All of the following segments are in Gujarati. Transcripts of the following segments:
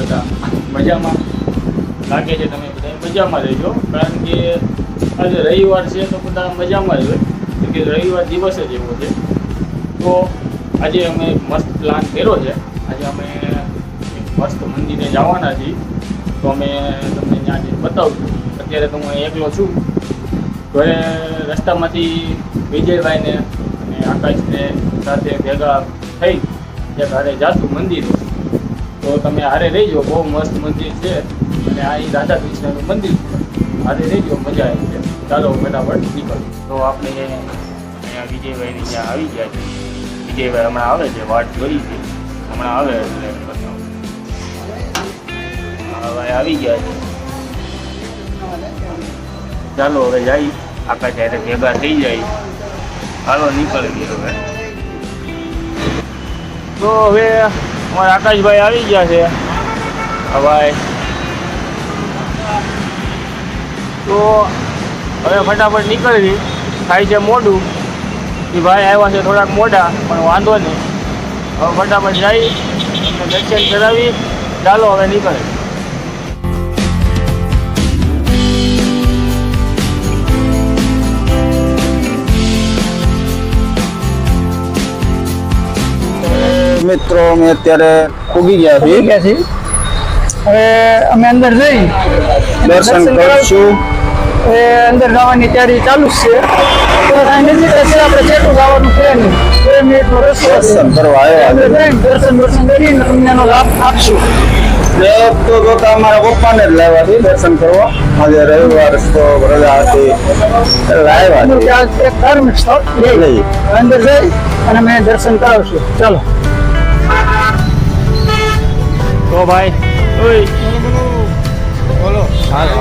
બધા મજામાં લાગે છે, તમે બધા મજામાં રહેજો, કારણ કે આજે રવિવાર છે તો બધા મજામાં જ હોય, કેમ કે રવિવાર દિવસ જ એવો છે. તો આજે અમે મસ્ત પ્લાન કર્યો છે. આજે અમે એક મસ્ત મંદિરે જવાના છીએ, તો અમે તમને ત્યાં જઈને બતાવશું. અત્યારે તો હું એકલો છું. ઘરે રસ્તામાંથી વિજયભાઈને અને આકાશને સાથે ભેગા થઈ ત્યાં હારે જાશું મંદિરે. તો તમે હારે રહીજો, બહુ મસ્ત મંદિર છે અને આ રાધા કૃષ્ણનું મંદિર છે. હારે રહીજો, મજા આવી છે. ચાલો ફટાફટ નીકળો. તો આપણે અહીંયા વિજયભાઈની ત્યાં આવી ગયા છે. વિજયભાઈ હમણાં આવે છે, વાટ જોઈ છે, હમણાં આવે એટલે હવે આવી ગયા છે. ચાલો હવે જઈ, આકાશ જ્યારે ભેગા થઈ જાય. હાલો નીકળી હવે. તો હવે અમારા આકાશભાઈ આવી ગયા છે. ભાઈ તો હવે ફટાફટ નીકળવી, થાય છે મોડું. એ ભાઈ આવ્યા છે થોડાક મોડા, પણ વાંધો નહીં. હવે ફટાફટ જઈ દર્શન કરાવી. ચાલો હવે નીકળે. મિત્રો અમે અત્યારે પૂગી ગયા છીએ. હવે અમે અંદર જઈ દર્શન કરશું. હવે અંદર જવાની તૈયારી ચાલુ જ છે. આપણે જેટલું જવાનું છે ને 2 મિનિટનો રસ્તો છે. દર્શન કરવા આવ્યા દર્શન કરીને તમને એનો લાભ આપશું. છે. તો જોતા અમારા પપ્પાને જ લાવ્યા છે દર્શન કરવા. આજે રવિવાર તો રજા હતી એટલે આવ્યા છે. ત્યાં એક ધાર્મિક સ્થળ લઈ અંદર જઈ અને અમે દર્શન કરાવશું. ચાલો. તો ભાઈ બોલો. હાલો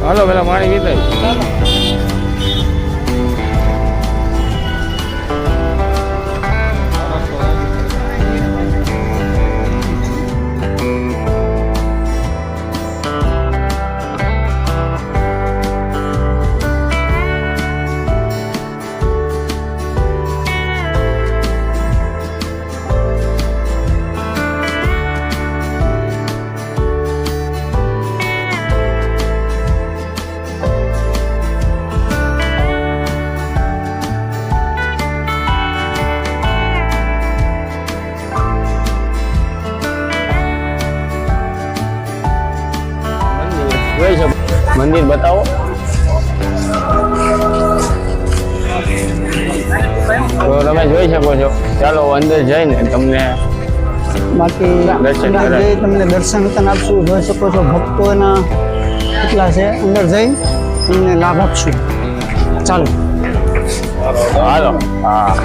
હાલો પેલા પાણી પીતા. મંદિર બતાવો. તો તમે જોઈ શકો છો. ચાલો અંદર જઈને તમને બાકી દર્શન અંદર જઈ તમને દર્શન પણ આપશું. જોઈ શકો છો ભક્તોના કેટલા છે. અંદર જઈ તમને લાભ આપશું. ચાલો. હાલો. હા.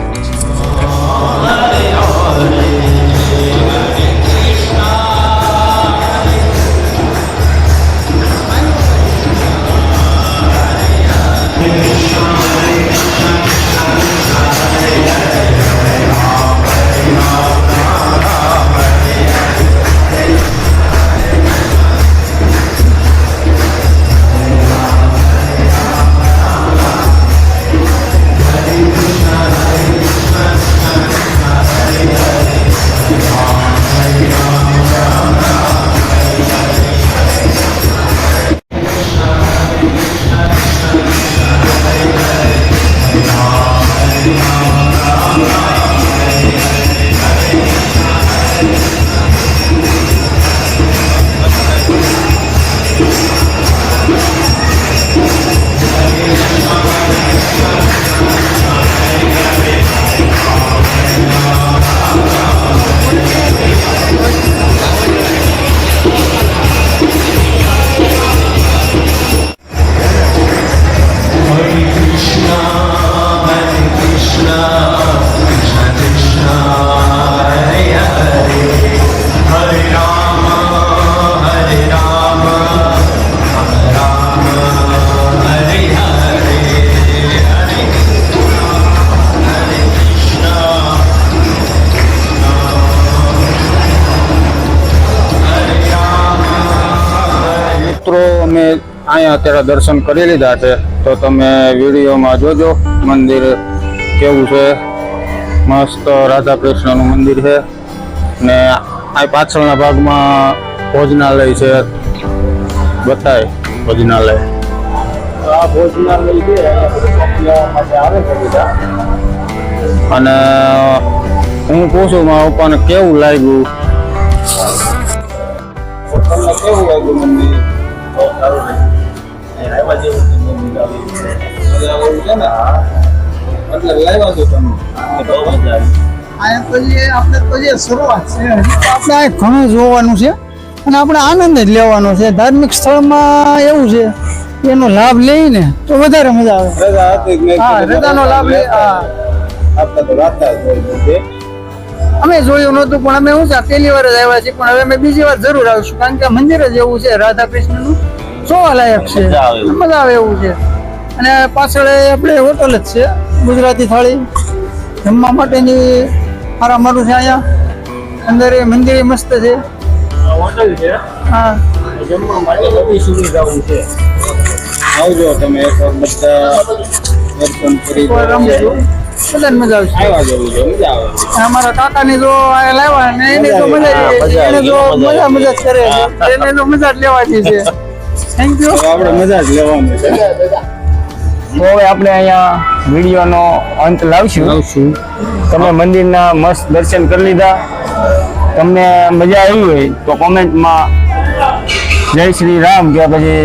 અમે અહીંયા અત્યારે દર્શન કરી લીધા છે, તો તમે વિડીયોમાં જોજો મંદિર કેવું છે. મસ્ત રાધા કૃષ્ણનું મંદિર છે ને આ પાછળના ભાગમાં ભોજનાલય છે, બતાય ભોજનાલય. તો આ ભોજનાલય છે અહીંયા બધું લેવા માટે આવે છે બધા. અને હું પૂછું મારા પપ્પાને કેવું લાગ્યું, તમને કેવું લાગ્યું મંદિર? બહુ સારું લાગ્યું. રહેવા જેવું છે મંદિર. એવું છે ને, એટલે લાવ્યા છો તમે. બહુ મજા આવી. આપણે તો જે શરૂઆત છે હજી તો આપણે આ ઘણું જોવાનું છે અને આપણે આનંદ જ લેવાનો છે. ધાર્મિક સ્થળમાં એવું છે કે એનો લાભ લઈને તો વધારે મજા આવે. રજા હતી કે નહીં? હા, રજાનો લાભ લે. હા, આપણે તો રાતા જ હોય છે. અમે જોયું નહોતું પણ અમે શું છે પહેલી વાર જ આવ્યા છીએ, પણ હવે અમે બીજી વાર જરૂર આવીશું કારણ કે મંદિર જ એવું છે રાધા કૃષ્ણનું, જોવા લાયક છે, મજા આવે એવું છે. અને પાછળ આપણે હોટલ જ છે ગુજરાતી થાળી જમવા માટેની સારા મારું છે. અહીંયા અંદર એ મંદિર મસ્ત છે. હોટલ છે, હા, જમવા માટે બધી સુવિધાઓ છે. આવજો તમે એક વાર બધા દર્શન કરી કોઈ રમશું બધાને મજા આવશે. આવ્યા જેવું છે, મજા આવે. અને અમારા કાકાની જો આ લાવ્યા ને એને તો મજા જ આવે છે. એને જો મજા જ કરે છે, એને તો મજા જ લેવાની છે. Thank you. તો આપણે મજા જ લેવાની છે. તો હવે આપણે અહીંયા વિડીયોનો અંત લાવશું. તમે મંદિરના મસ્ત દર્શન કરી લીધા, તમને મજા આવી હોય તો કોમેન્ટમાં જય શ્રી રામ કે પછી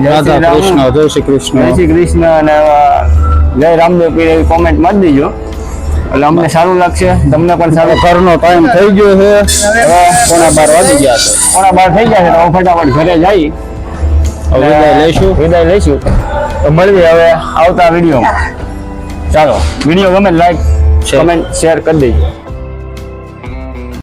જય શ્રી રાધા કૃષ્ણ, રામ, જય શ્રી કૃષ્ણ. જય શ્રી કૃષ્ણ અને જય રામદેવ પીર એવી કોમેન્ટ મારી દેજો, એટલે અમને સારું લાગશે, તમને પણ સારું. ઘરનો ટાઈમ થઈ ગયો છે, હવે પોણા 12 વાગી ગયા છે. પોણા 12 થઈ ગયા છે, તો ફટાફટ ઘરે જઈ હવે વિદાય લઈશું. તો મળીએ હવે આવતા વિડીયોમાં. ચાલો, વિડીયો ગમે લાઈક કમેન્ટ શેર કરી દેજો.